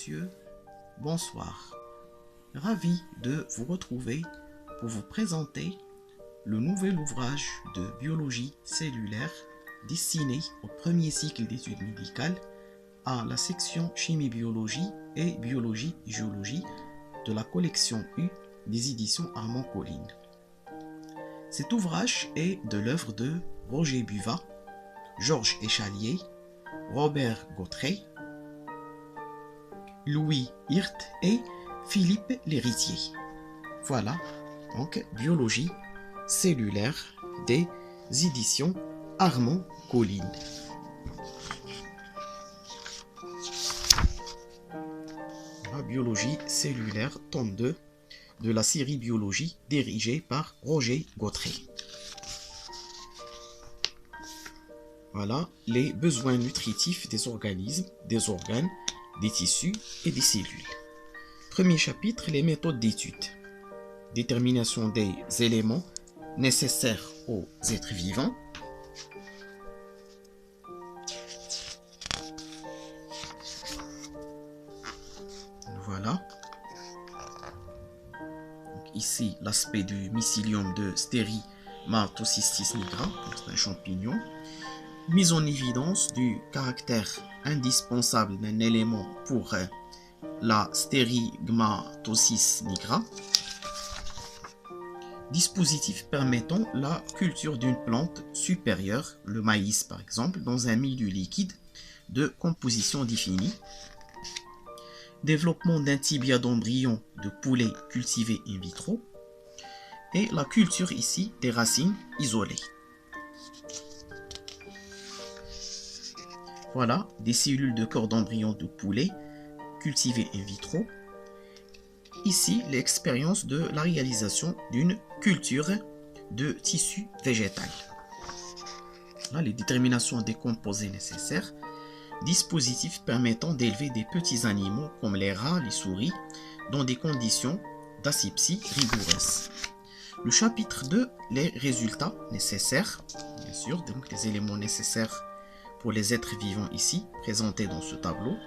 messieurs, bonsoir. Ravi de vous retrouver pour vous présenter le nouvel ouvrage de biologie cellulaire destiné au premier cycle d'études médicales à la section chimie-biologie et biologie-géologie de la collection U des éditions Armand Colline. Cet ouvrage est de l'œuvre de Roger Buvat, Georges Échalier, Robert Gautret, Louis Hirt et Philippe L'Héritier. Voilà, donc biologie cellulaire des éditions Armand Colline. La biologie cellulaire, tome 2 de la série biologie dirigée par Roger Gautret. Voilà les besoins nutritifs des organismes, des organes, des tissus et des cellules. Premier chapitre, les méthodes d'étude. Détermination des éléments nécessaires aux êtres vivants. Voilà. Donc ici, l'aspect du mycélium de Stérimatocyste nigra, c'est un champignon. Mise en évidence du caractère indispensable d'un élément pour la Stérigmatocyste nigra. Dispositif permettant la culture d'une plante supérieure, le maïs par exemple, dans un milieu liquide de composition définie. Développement d'un tibia d'embryon de poulet cultivé in vitro. Et la culture ici des racines isolées. Voilà, des cellules de corps d'embryon de poulet cultivées in vitro. Ici, l'expérience de la réalisation d'une culture de tissu végétal. Là, les déterminations des composés nécessaires. Dispositifs permettant d'élever des petits animaux comme les rats, les souris, dans des conditions d'asepsie rigoureuses. Le chapitre 2, les résultats nécessaires, bien sûr, donc les éléments nécessaires pour les êtres vivants ici, présentés dans ce tableau.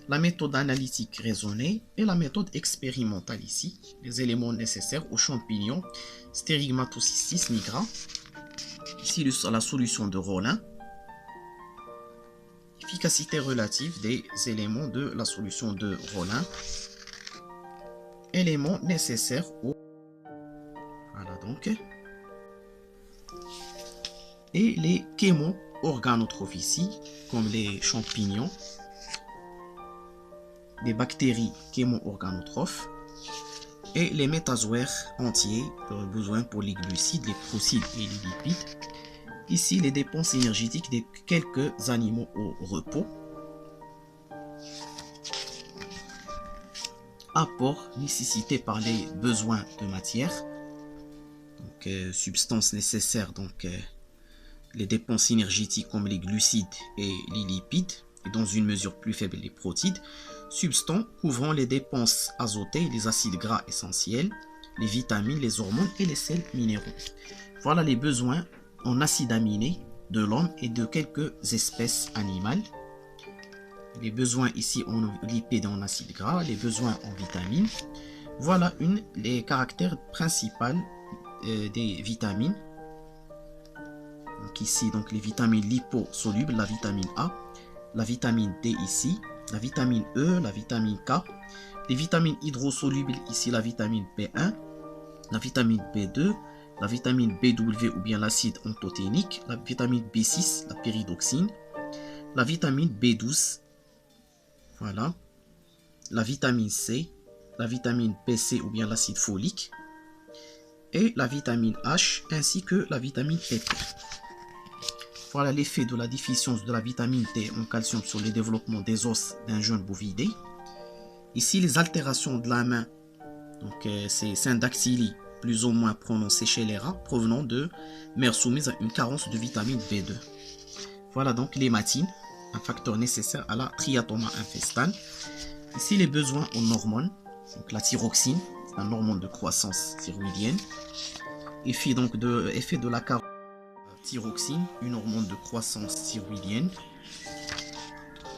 La méthode analytique raisonnée et la méthode expérimentale ici, les éléments nécessaires aux champignons Stérigmatocyste nigra. Ici, la solution de Rollin. Efficacité relative des éléments de la solution de Rollin. Éléments nécessaires au... Voilà donc. Et les chémo-organotrophes ici, comme les champignons, les bactéries chémo-organotrophes et les métazoaires entiers, leurs besoins pour les glucides, les procides et les lipides. Ici, les dépenses énergétiques de quelques animaux au repos. Apport nécessité par les besoins de matière. Donc, substances nécessaires, donc les dépenses énergétiques comme les glucides et les lipides, et dans une mesure plus faible les protides. Substances couvrant les dépenses azotées, les acides gras essentiels, les vitamines, les hormones et les sels minéraux. Voilà les besoins en acides aminés de l'homme et de quelques espèces animales. Les besoins ici en lipides et en acides gras, les besoins en vitamines. Voilà les caractères principaux des vitamines. Donc ici, donc les vitamines liposolubles, la vitamine A, la vitamine D ici, la vitamine E, la vitamine K, les vitamines hydrosolubles ici, la vitamine B1, la vitamine B2, la vitamine BW ou bien l'acide antothénique, la vitamine B6, la pyridoxine, la vitamine B12, voilà, la vitamine C, la vitamine BC ou bien l'acide folique, et la vitamine H ainsi que la vitamine EP. Voilà l'effet de la déficience de la vitamine D en calcium sur le développement des os d'un jeune bovidé. Ici, les altérations de la main, donc c'est syndactylie plus ou moins prononcée chez les rats, provenant de mères soumises à une carence de vitamine B2. Voilà donc l'hématine, un facteur nécessaire à la triatoma infestane. Ici, les besoins en hormones, donc la thyroxine, c'est un hormone de croissance thyroïdienne. Effet de la thyroxine, une hormone de croissance thyroïdienne.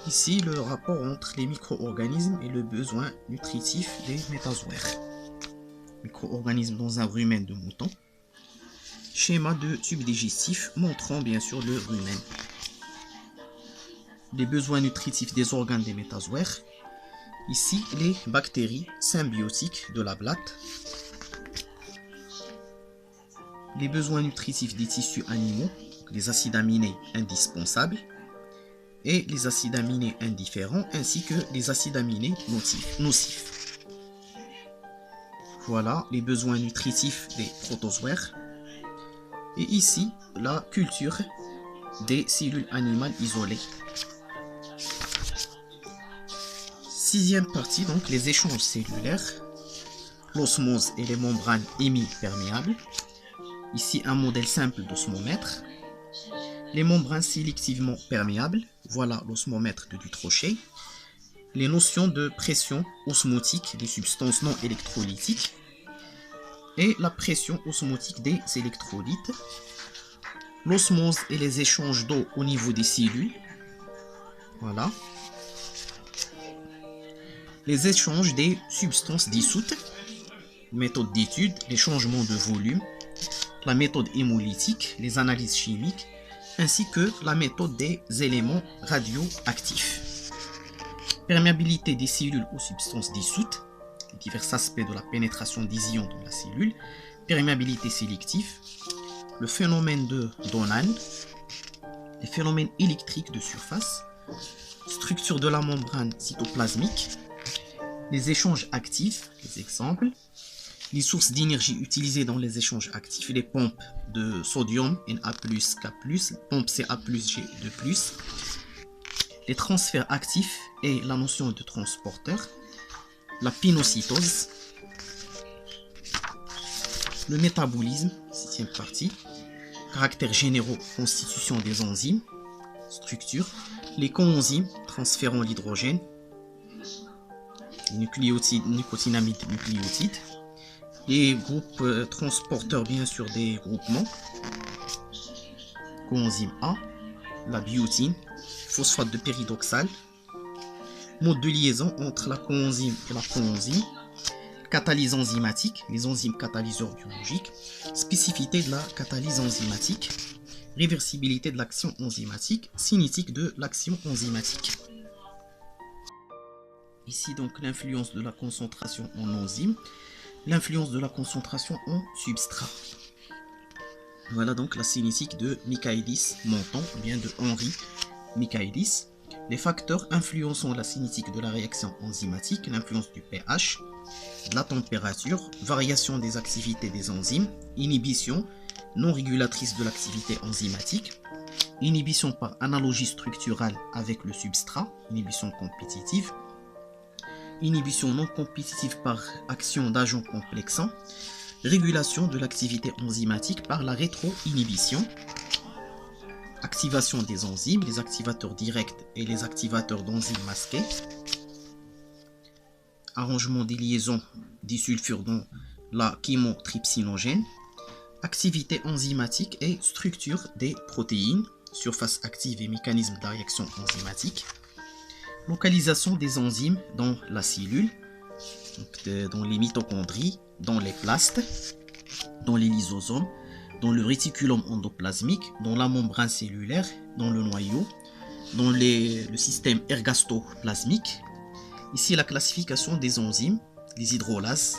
Ici, le rapport entre les micro-organismes et le besoin nutritif des métazoaires. Micro-organismes dans un rumen de mouton. Schéma de tube digestif montrant bien sûr le rumen. Les besoins nutritifs des organes des métazoaires. Ici, les bactéries symbiotiques de la blatte. Les besoins nutritifs des tissus animaux, les acides aminés indispensables et les acides aminés indifférents, ainsi que les acides aminés nocifs. Voilà les besoins nutritifs des protozoaires. Et ici, la culture des cellules animales isolées. Sixième partie, donc les échanges cellulaires, l'osmose et les membranes hémiperméables. Ici, un modèle simple d'osmomètre. Les membranes sélectivement perméables, voilà l'osmomètre de Dutrochet. Les notions de pression osmotique des substances non électrolytiques et la pression osmotique des électrolytes. L'osmose et les échanges d'eau au niveau des cellules. Voilà. Les échanges des substances dissoutes. Méthode d'étude, les changements de volume. La méthode hémolytique, les analyses chimiques, ainsi que la méthode des éléments radioactifs. Perméabilité des cellules aux substances dissoutes, les divers aspects de la pénétration des ions dans la cellule, perméabilité sélective, le phénomène de Donan, les phénomènes électriques de surface, structure de la membrane cytoplasmique, les échanges actifs, les exemples, les sources d'énergie utilisées dans les échanges actifs, les pompes de sodium Na+, K+, pompes Ca+, G2+, les transferts actifs et la notion de transporteur, la pinocytose, le métabolisme, 6e partie, caractères généraux, constitution des enzymes, structure, les coenzymes transférant l'hydrogène, les nucléotides, nicotinamides, nucléotides, les groupes transporteurs bien sûr des groupements, coenzyme A, la biotine, phosphate de pyridoxal, mode de liaison entre la coenzyme et la coenzyme, catalyse enzymatique, les enzymes catalyseurs biologiques, spécificité de la catalyse enzymatique, réversibilité de l'action enzymatique, cinétique de l'action enzymatique. Ici donc l'influence de la concentration en enzyme, l'influence de la concentration en substrat. Voilà donc la cinétique de Michaelis-Menton, ou bien de Henri Michaelis. Les facteurs influençant la cinétique de la réaction enzymatique, l'influence du pH, de la température, variation des activités des enzymes, inhibition non régulatrice de l'activité enzymatique, inhibition par analogie structurale avec le substrat, inhibition compétitive, inhibition non compétitive par action d'agents complexants, régulation de l'activité enzymatique par la rétro-inhibition, activation des enzymes, les activateurs directs et les activateurs d'enzymes masqués, arrangement des liaisons disulfure dans la chymotrypsinogène, activité enzymatique et structure des protéines, surface active et mécanisme de la réaction enzymatique, localisation des enzymes dans la cellule, donc dans les mitochondries, dans les plastes, dans les lysosomes, dans le réticulum endoplasmique, dans la membrane cellulaire, dans le noyau, dans le système ergastoplasmique. Ici, la classification des enzymes, les hydrolases,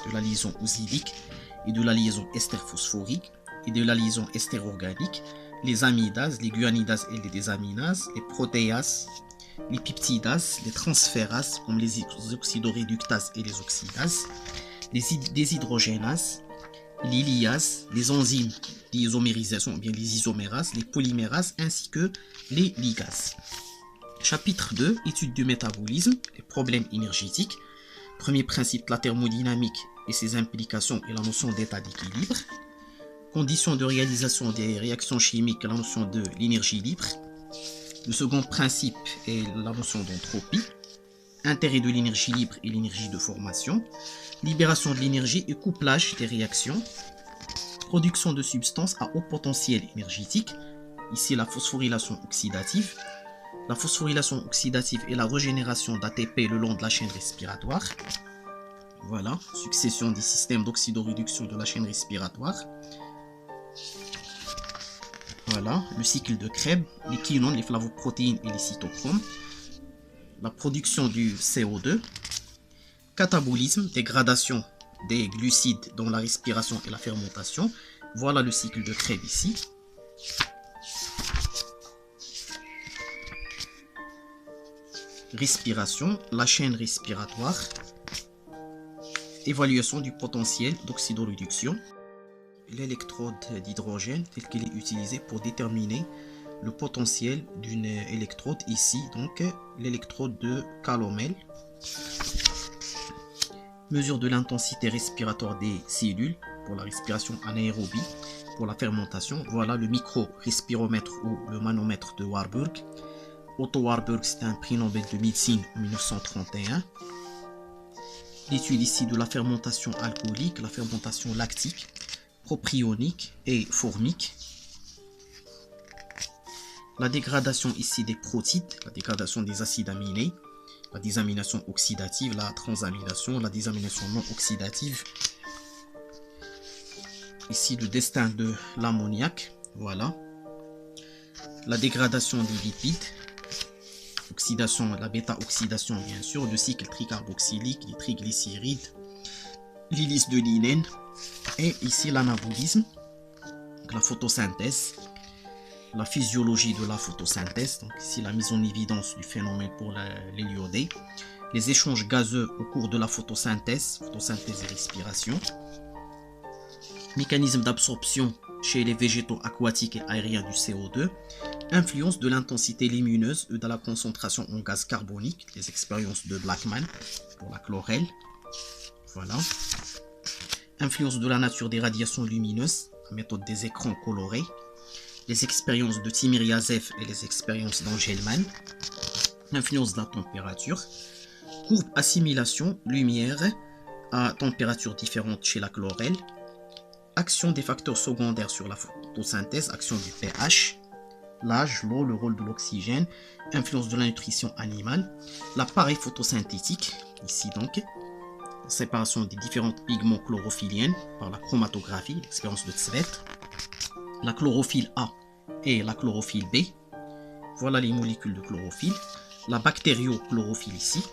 de la liaison oxydique et de la liaison ester-phosphorique et de la liaison ester-organique, les amidases, les guanidases et les désaminases, les protéases, les peptidases, les transférases comme les oxydoréductases et les oxydases, les déshydrogénases, les liases, les enzymes d'isomérisation, bien les isomérases, les polymérases ainsi que les ligases. Chapitre 2, étude du métabolisme, les problèmes énergétiques. Premier principe, la thermodynamique et ses implications et la notion d'état d'équilibre. Conditions de réalisation des réactions chimiques et la notion de l'énergie libre. Le second principe est la notion d'entropie. Intérêt de l'énergie libre et l'énergie de formation. Libération de l'énergie et couplage des réactions. Production de substances à haut potentiel énergétique. Ici la phosphorylation oxydative. la phosphorylation oxydative et la régénération d'ATP le long de la chaîne respiratoire. Voilà, succession des systèmes d'oxydoréduction de la chaîne respiratoire. Voilà, le cycle de Krebs, les quinones, les flavoprotéines et les cytochromes. La production du CO2. Catabolisme, dégradation des glucides dans la respiration et la fermentation. Voilà le cycle de Krebs ici. Respiration, la chaîne respiratoire. Évaluation du potentiel d'oxydoréduction. L'électrode d'hydrogène telle qu'elle est utilisée pour déterminer le potentiel d'une électrode ici, donc l'électrode de calomel. Mesure de l'intensité respiratoire des cellules pour la respiration anaérobie, pour la fermentation. Voilà le micro-respiromètre ou le manomètre de Warburg. Otto Warburg, c'est un prix Nobel de médecine en 1931. L'étude ici de la fermentation alcoolique, la fermentation lactique, propionique et formique. La dégradation ici des protides, la dégradation des acides aminés, la désamination oxydative, la transamination, la désamination non oxydative. Ici le destin de l'ammoniac, voilà. La dégradation des lipides, oxydation, la bêta-oxydation bien sûr, le cycle tricarboxylique, les triglycérides, l'hélice de Linén, et ici l'anabolisme, la photosynthèse, la physiologie de la photosynthèse, donc ici la mise en évidence du phénomène pour l'héliodée, les échanges gazeux au cours de la photosynthèse, photosynthèse et respiration, mécanisme d'absorption chez les végétaux aquatiques et aériens du CO2, influence de l'intensité lumineuse et de la concentration en gaz carbonique, les expériences de Blackman pour la chlorelle, voilà. Influence de la nature des radiations lumineuses, la méthode des écrans colorés, les expériences de Timir-Yazef et les expériences d'Engelmann, influence de la température, courbe assimilation lumière à température différente chez la chlorelle, action des facteurs secondaires sur la photosynthèse, action du pH, l'âge, l'eau, le rôle de l'oxygène, influence de la nutrition animale, l'appareil photosynthétique, ici donc, séparation des différentes pigments chlorophylliennes par la chromatographie, l'expérience de Tzvet, la chlorophylle A et la chlorophylle B. Voilà les molécules de chlorophylle. La bactériochlorophylle ici.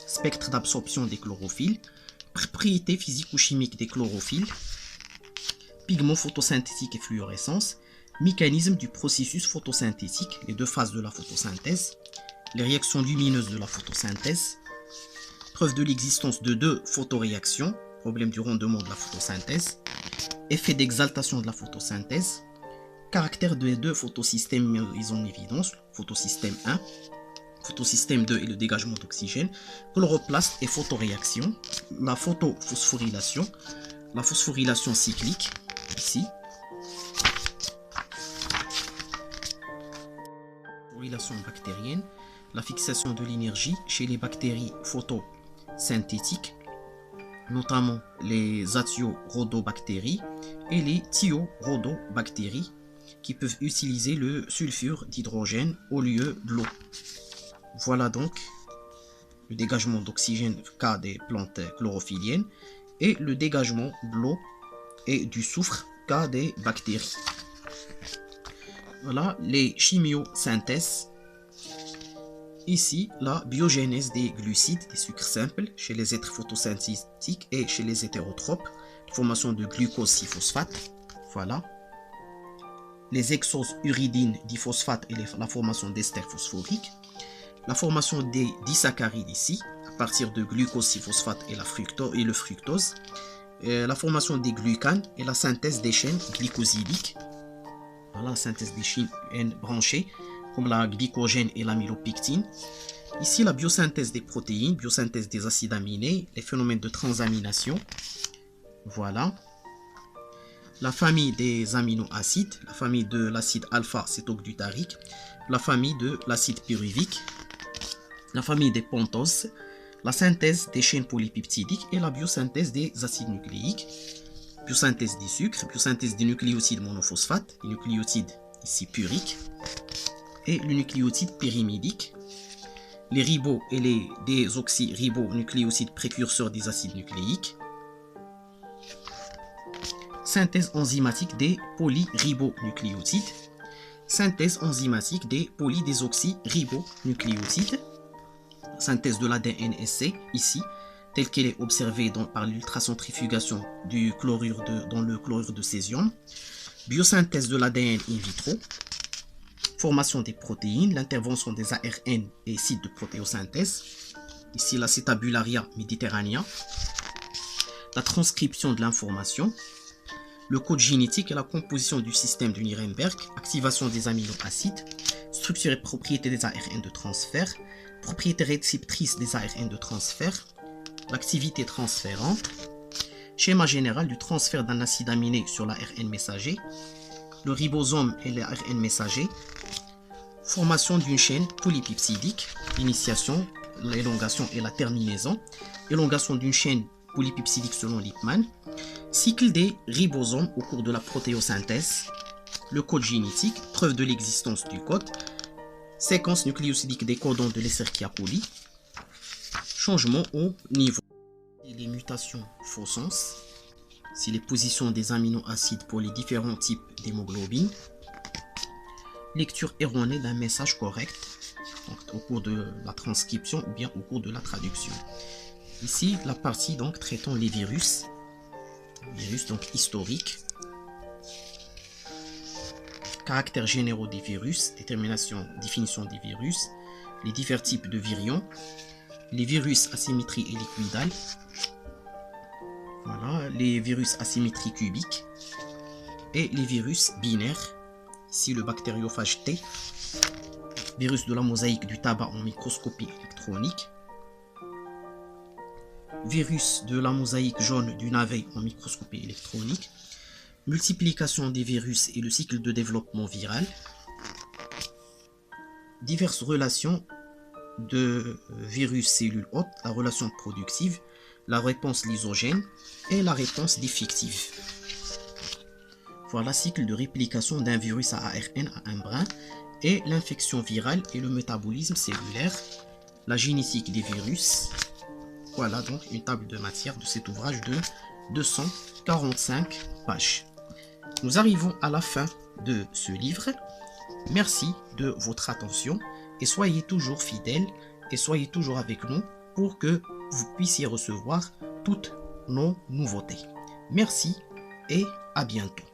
Spectre d'absorption des chlorophylles. Propriétés physico-chimiques des chlorophylles. Pigments photosynthétiques et fluorescence. Mécanisme du processus photosynthétique, les deux phases de la photosynthèse. Les réactions lumineuses de la photosynthèse. Preuve de l'existence de deux photoréactions. Problème du rendement de la photosynthèse. Effet d'exaltation de la photosynthèse. Caractère des deux photosystèmes mis en évidence. Photosystème 1. Photosystème 2 et le dégagement d'oxygène. Chloroplaste et photoréaction. La photophosphorylation. La phosphorylation cyclique. Ici. Phosphorylation bactérienne. La fixation de l'énergie chez les bactéries photosynthétiques, notamment les athiorhodobactéries et les thiorodobactéries qui peuvent utiliser le sulfure d'hydrogène au lieu de l'eau. Voilà donc le dégagement d'oxygène cas des plantes chlorophylliennes et le dégagement de l'eau et du soufre cas des bactéries. Voilà les chimiosynthèses. Ici, la biogénèse des glucides, des sucres simples, chez les êtres photosynthétiques et chez les hétérotropes. Formation de glucose 6-phosphate. Voilà. Les exoses uridines diphosphate et la formation d'esters phosphoriques. La formation des disaccharides ici, à partir de glucose 6-phosphate et le fructose. La formation des glucanes et la synthèse des chaînes glycosyliques. Voilà, la synthèse des chaînes branchées, comme la glycogène et l'amylopectine. Ici, la biosynthèse des protéines, biosynthèse des acides aminés, les phénomènes de transamination. Voilà. La famille des aminoacides, la famille de l'acide alpha-cétoglutarrique, la famille de l'acide pyruvique, la famille des pentoses, la synthèse des chaînes polypeptidiques et la biosynthèse des acides nucléiques, biosynthèse des sucres, biosynthèse des nucléotides monophosphates, les nucléotides ici puriques, et le nucléotide pyrimidique. Les ribos et les désoxyribonucléosides précurseurs des acides nucléiques. Synthèse enzymatique des polyribonucléotides. Synthèse enzymatique des polydésoxyribonucléotides. Synthèse de l'ADN-SC ici, telle qu'elle est observée par l'ultracentrifugation du chlorure dans le chlorure de césium. Biosynthèse de l'ADN in vitro. Formation des protéines, l'intervention des ARN et sites de protéosynthèse. Ici l'acétabularia méditerranea. La transcription de l'information. Le code génétique et la composition du système de Nirenberg. Activation des aminoacides. Structure et propriétés des ARN de transfert. Propriétés réceptrices des ARN de transfert. L'activité transférante. Schéma général du transfert d'un acide aminé sur l'ARN messager. Le ribosome et l'ARN messager. Formation d'une chaîne polypeptidique. Initiation, l'élongation et la terminaison. Élongation d'une chaîne polypeptidique selon Lippmann. Cycle des ribosomes au cours de la protéosynthèse. Le code génétique, preuve de l'existence du code. Séquence nucléosidique des codons de l'Escherichia coli. Changement au niveau. Et les mutations faux sens. C'est les positions des aminoacides pour les différents types d'hémoglobine. Lecture erronée d'un message correct au cours de la transcription ou bien au cours de la traduction. Ici, la partie donc traitant les virus donc historiques. Caractères généraux des virus, définition des virus, les divers types de virions, les virus asymétrie et liquidales, voilà, les virus asymétrie cubiques et les virus binaires. Ici le bactériophage T, virus de la mosaïque du tabac en microscopie électronique, virus de la mosaïque jaune du navet en microscopie électronique, multiplication des virus et le cycle de développement viral, diverses relations de virus-cellules hôtes, la relation productive, la réponse lysogène et la réponse défective. Voilà, cycle de réplication d'un virus à ARN à un brin et l'infection virale et le métabolisme cellulaire, la génétique des virus. Voilà donc une table de matière de cet ouvrage de 245 pages. Nous arrivons à la fin de ce livre. Merci de votre attention et soyez toujours fidèles et soyez toujours avec nous pour que vous puissiez recevoir toutes nos nouveautés. Merci et à bientôt.